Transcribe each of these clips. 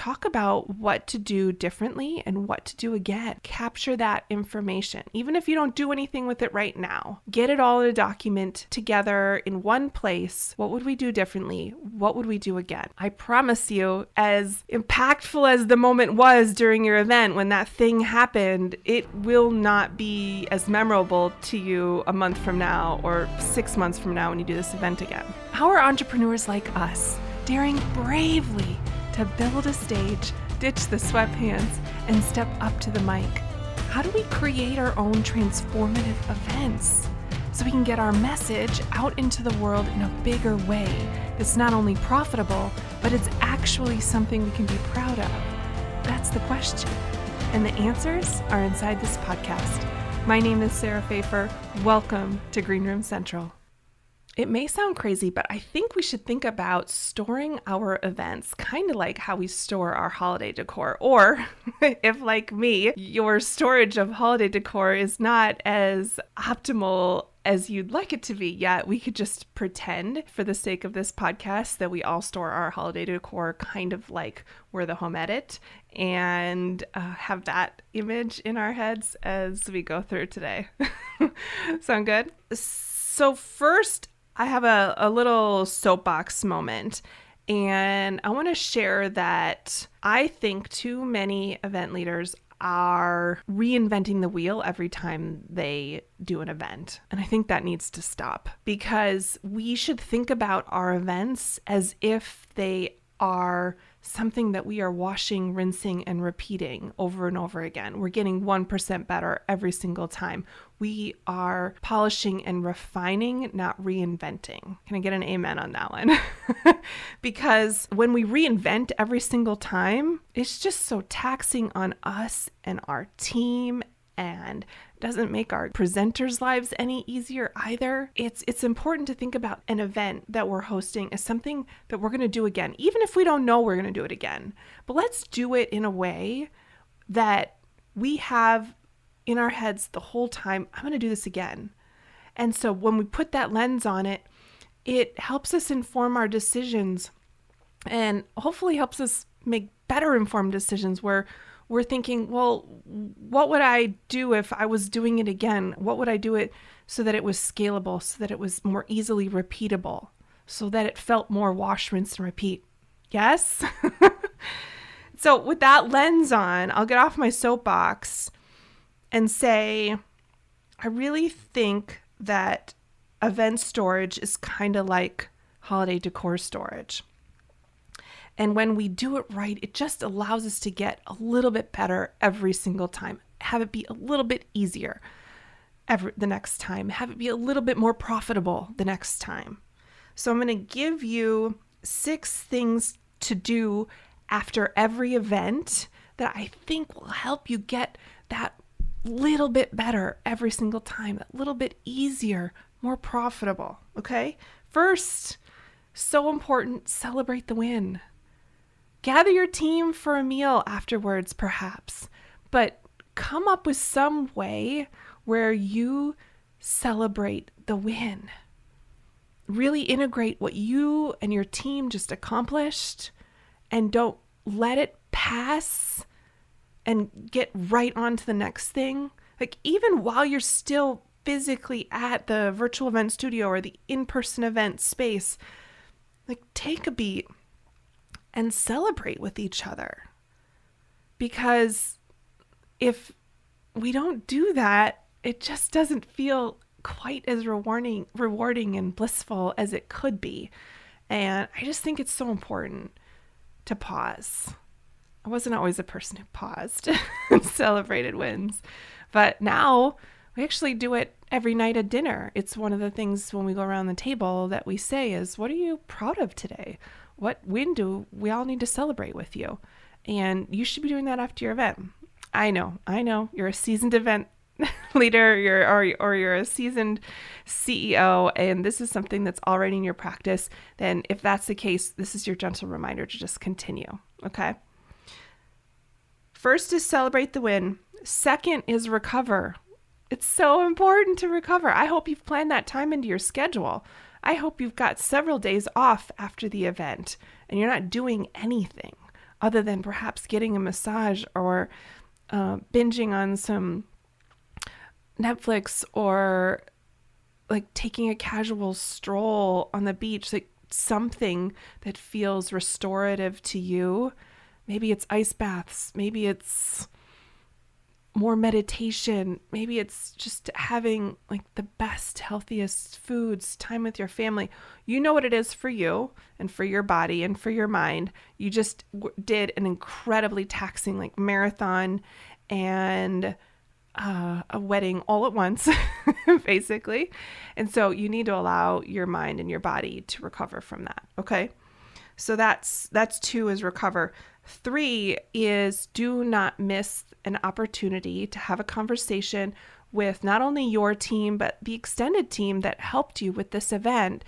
talk about what to do differently and what to do again. Capture that information. Even if you don't do anything with it right now, get it all in a document together in one place. What would we do differently? What would we do again? I promise you, as impactful as the moment was during your event when that thing happened, it will not be as memorable to you a month from now or 6 months from now when you do this event again. How are entrepreneurs like us daring bravely to build a stage, ditch the sweatpants, and step up to the mic? How do we create our own transformative events so we can get our message out into the world in a bigger way that's not only profitable, but it's actually something we can be proud of? That's the question. And the answers are inside this podcast. My name is Sarah Pfeiffer. Welcome to Green Room Central. It may sound crazy, but I think we should think about storing our events kind of like how we store our holiday decor. Or if, like me, your storage of holiday decor is not as optimal as you'd like it to be yet, we could just pretend for the sake of this podcast that we all store our holiday decor kind of like we're the home edit and have that image in our heads as we go through today. Sound good? So first, I have a little soapbox moment, and I want to share that I think too many event leaders are reinventing the wheel every time they do an event. And I think that needs to stop, because we should think about our events as if they are something that we are washing, rinsing, and repeating over and over again. We're getting 1% better every single time. We are polishing and refining, not reinventing. Can I get an amen on that one? Because when we reinvent every single time, it's just so taxing on us and our team, and doesn't make our presenters' lives any easier either. It's important to think about an event that we're hosting as something that we're going to do again, even if we don't know we're going to do it again. But let's do it in a way that we have in our heads the whole time, I'm going to do this again. And so when we put that lens on it, it helps us inform our decisions and hopefully helps us make better informed decisions where we're thinking, well, what would I do if I was doing it again? What would I do it so that it was scalable, so that it was more easily repeatable, so that it felt more wash, rinse, and repeat? Yes? So with that lens on, I'll get off my soapbox and say, I really think that event storage is kind of like holiday decor storage. And when we do it right, it just allows us to get a little bit better every single time. Have it be a little bit easier the next time. Have it be a little bit more profitable the next time. So I'm going to give you 6 things to do after every event that I think will help you get that little bit better every single time, that little bit easier, more profitable. Okay? First, so important, celebrate the win. Gather your team for a meal afterwards, perhaps, but come up with some way where you celebrate the win. Really integrate what you and your team just accomplished, and don't let it pass and get right on to the next thing. Like, even while you're still physically at the virtual event studio or the in-person event space, like, take a beat and celebrate with each other. Because if we don't do that, it just doesn't feel quite as rewarding and blissful as it could be. And I just think it's so important to pause. I wasn't always a person who paused and celebrated wins, but now we actually do it every night at dinner. It's one of the things when we go around the table that we say is, what are you proud of today? What win do we all need to celebrate with you? And you should be doing that after your event. I know, you're a seasoned event leader, you're a seasoned CEO, and this is something that's already in your practice. Then if that's the case, this is your gentle reminder to just continue, okay? First is celebrate the win. Second is recover. It's so important to recover. I hope you've planned that time into your schedule. I hope you've got several days off after the event and you're not doing anything. other than perhaps getting a massage or binging on some Netflix or like taking a casual stroll on the beach, like something that feels restorative to you. Maybe it's ice baths. Maybe it's more meditation. Maybe it's just having like the best, healthiest foods, time with your family. You know what it is for you and for your body and for your mind. You just did an incredibly taxing like marathon and a wedding all at once, basically. And so you need to allow your mind and your body to recover from that. Okay. So that's 2 is recover. 3 is do not miss an opportunity to have a conversation with not only your team, but the extended team that helped you with this event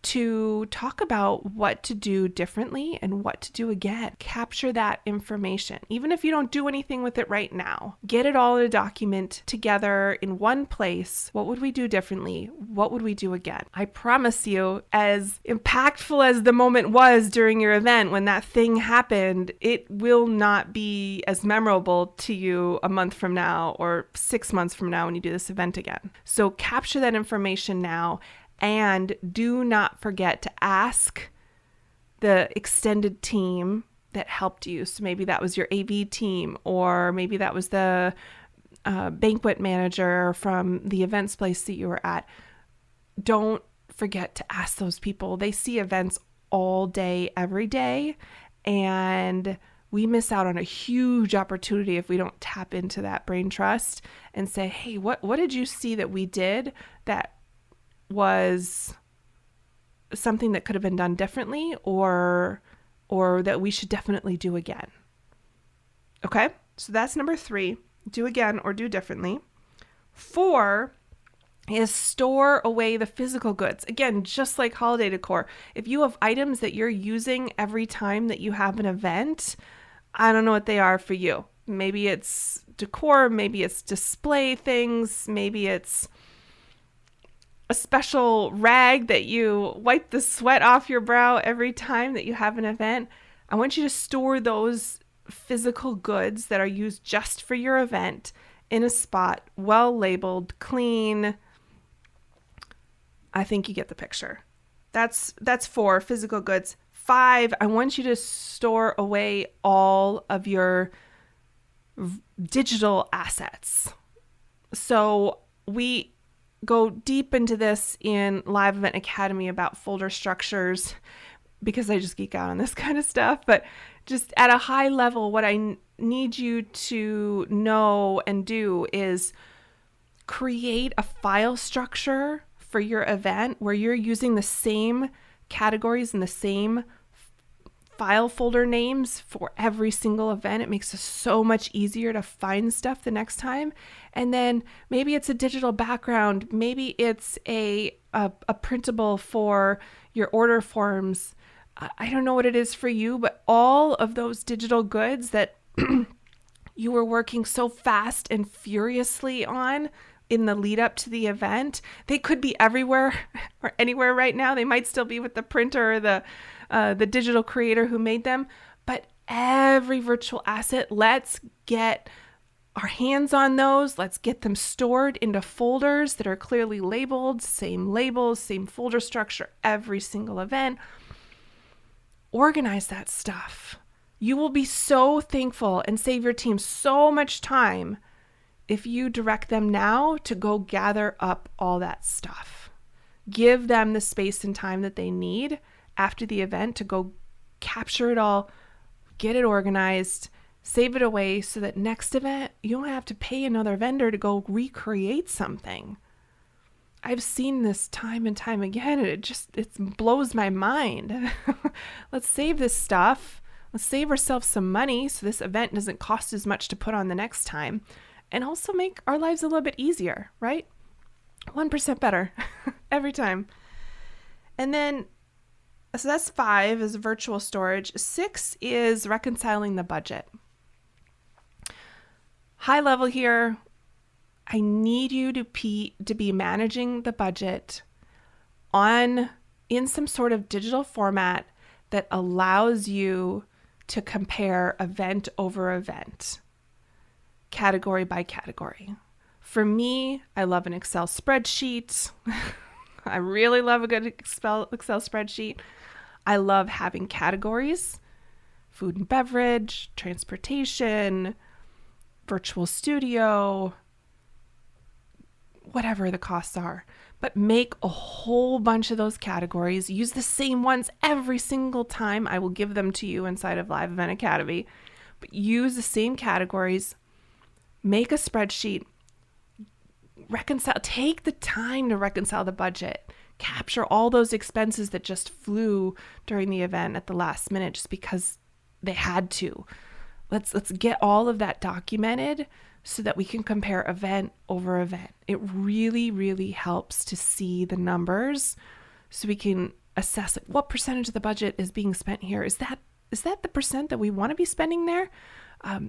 to talk about what to do differently and what to do again. Capture that information. Even if you don't do anything with it right now, get it all in a document together in one place. What would we do differently? What would we do again? I promise you, as impactful as the moment was during your event when that thing happened, it will not be as memorable to you a month from now or 6 months from now when you do this event again. So capture that information now. And do not forget to ask the extended team that helped you. So maybe that was your AV team, or maybe that was the banquet manager from the events place that you were at. Don't forget to ask those people. They see events all day, every day. And we miss out on a huge opportunity if we don't tap into that brain trust and say, hey, what did you see that we did that was something that could have been done differently or that we should definitely do again. Okay, so that's number 3, do again or do differently. 4 is store away the physical goods. Again, just like holiday decor. If you have items that you're using every time that you have an event, I don't know what they are for you. Maybe it's decor, maybe it's display things, maybe it's a special rag that you wipe the sweat off your brow every time that you have an event. I want you to store those physical goods that are used just for your event in a spot, well labeled, clean. I think you get the picture. That's 4, physical goods. 5, I want you to store away all of your digital assets. So we go deep into this in Live Event Academy about folder structures because I just geek out on this kind of stuff. But just at a high level, what I need you to know and do is create a file structure for your event where you're using the same categories and the same file folder names for every single event. It makes it so much easier to find stuff the next time. And then maybe it's a digital background. Maybe it's a printable for your order forms. I don't know what it is for you, but all of those digital goods that you were working so fast and furiously on in the lead up to the event, they could be everywhere or anywhere right now. They might still be with the printer or the digital creator who made them, but every virtual asset, let's get our hands on those. Let's get them stored into folders that are clearly labeled, same labels, same folder structure, every single event. Organize that stuff. You will be so thankful and save your team so much time if you direct them now to go gather up all that stuff. Give them the space and time that they need after the event to go capture it all, get it organized, save it away so that next event you don't have to pay another vendor to go recreate something. I've seen this time and time again, and it blows my mind. Let's save this stuff. Let's save ourselves some money so this event doesn't cost as much to put on the next time, and also make our lives a little bit easier, right? 1% better every time. And then, so that's 5 is virtual storage. 6 is reconciling the budget. High level here, I need you to be managing the budget in some sort of digital format that allows you to compare event over event, category by category. For me, I love an Excel spreadsheet. I really love a good Excel spreadsheet. I love having categories: food and beverage, transportation, virtual studio, whatever the costs are. But make a whole bunch of those categories. Use the same ones every single time. I will give them to you inside of Live Event Academy. But use the same categories. Make a spreadsheet. Take the time to reconcile the budget. Capture all those expenses that just flew during the event at the last minute just because they had to. Let's get all of that documented so that we can compare event over event. It really, really helps to see the numbers so we can assess what percentage of the budget is being spent here. Is that the percent that we want to be spending there?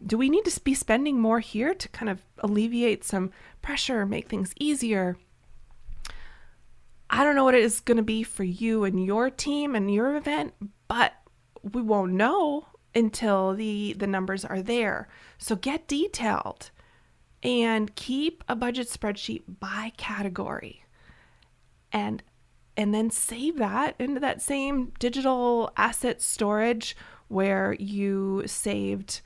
Do we need to be spending more here to kind of alleviate some pressure, make things easier? I don't know what it is going to be for you and your team and your event, but we won't know until the numbers are there. So get detailed and keep a budget spreadsheet by category, and then save that into that same digital asset storage where you saved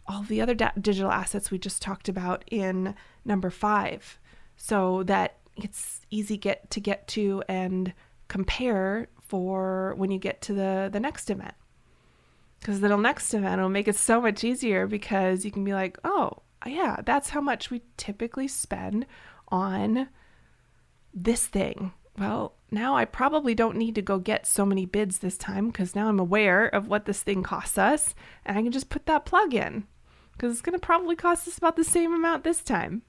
all the other digital assets we just talked about in number 5, so that it's easy to get to and compare for when you get to the next event. Because the next event will make it so much easier, because you can be like, oh, yeah, that's how much we typically spend on this thing. Well, now I probably don't need to go get so many bids this time, because now I'm aware of what this thing costs us, and I can just put that plug in, because it's going to probably cost us about the same amount this time.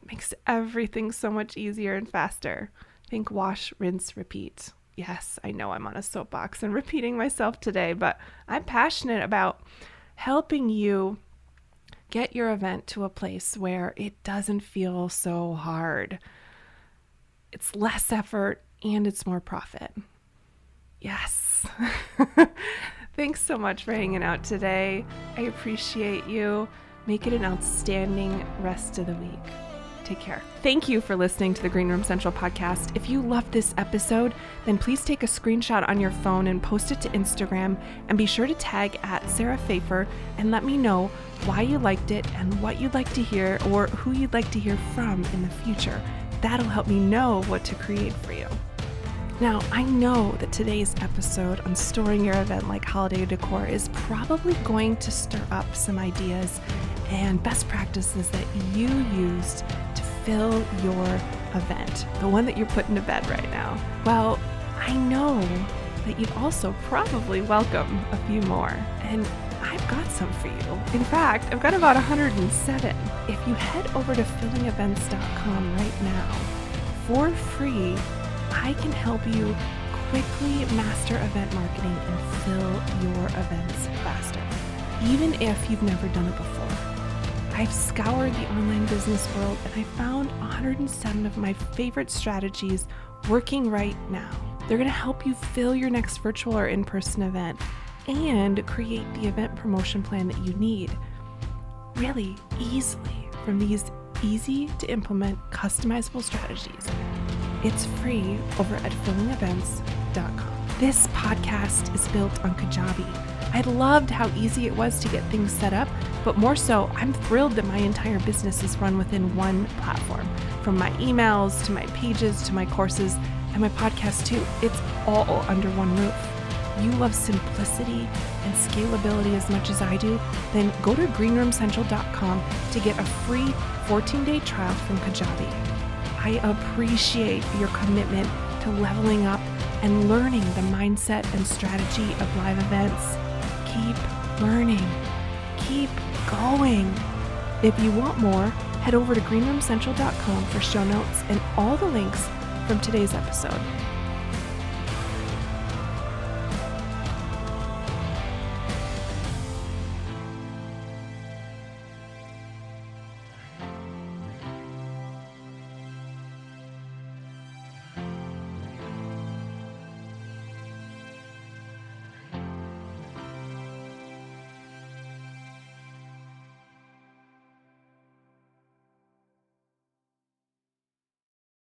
It makes everything so much easier and faster. Think wash, rinse, repeat. Yes, I know I'm on a soapbox and repeating myself today, but I'm passionate about helping you get your event to a place where it doesn't feel so hard. It's less effort and it's more profit. Yes. Thanks so much for hanging out today. I appreciate you. Make it an outstanding rest of the week. Take care. Thank you for listening to the Green Room Central podcast. If you loved this episode, then please take a screenshot on your phone and post it to Instagram, and be sure to tag @SarahPfeiffer and let me know why you liked it and what you'd like to hear, or who you'd like to hear from in the future. That'll help me know what to create for you. Now, I know that today's episode on storing your event like holiday decor is probably going to stir up some ideas and best practices that you used to fill your event, the one that you're putting to bed right now. Well, I know that you'd also probably welcome a few more, and I've got some for you. In fact, I've got about 107. If you head over to fillingevents.com right now, for free, I can help you quickly master event marketing and fill your events faster, even if you've never done it before. I've scoured the online business world and I found 107 of my favorite strategies working right now. They're going to help you fill your next virtual or in-person event and create the event promotion plan that you need really easily from these easy to implement customizable strategies. It's free over at fillingevents.com. This podcast is built on Kajabi. I loved how easy it was to get things set up, but more so, I'm thrilled that my entire business is run within one platform. From my emails to my pages to my courses and my podcast too, it's all under one roof. You love simplicity and scalability as much as I do, then go to greenroomcentral.com to get a free 14-day trial from Kajabi. I appreciate your commitment to leveling up and learning the mindset and strategy of live events. Keep learning. Keep going. If you want more, head over to greenroomcentral.com for show notes and all the links from today's episode.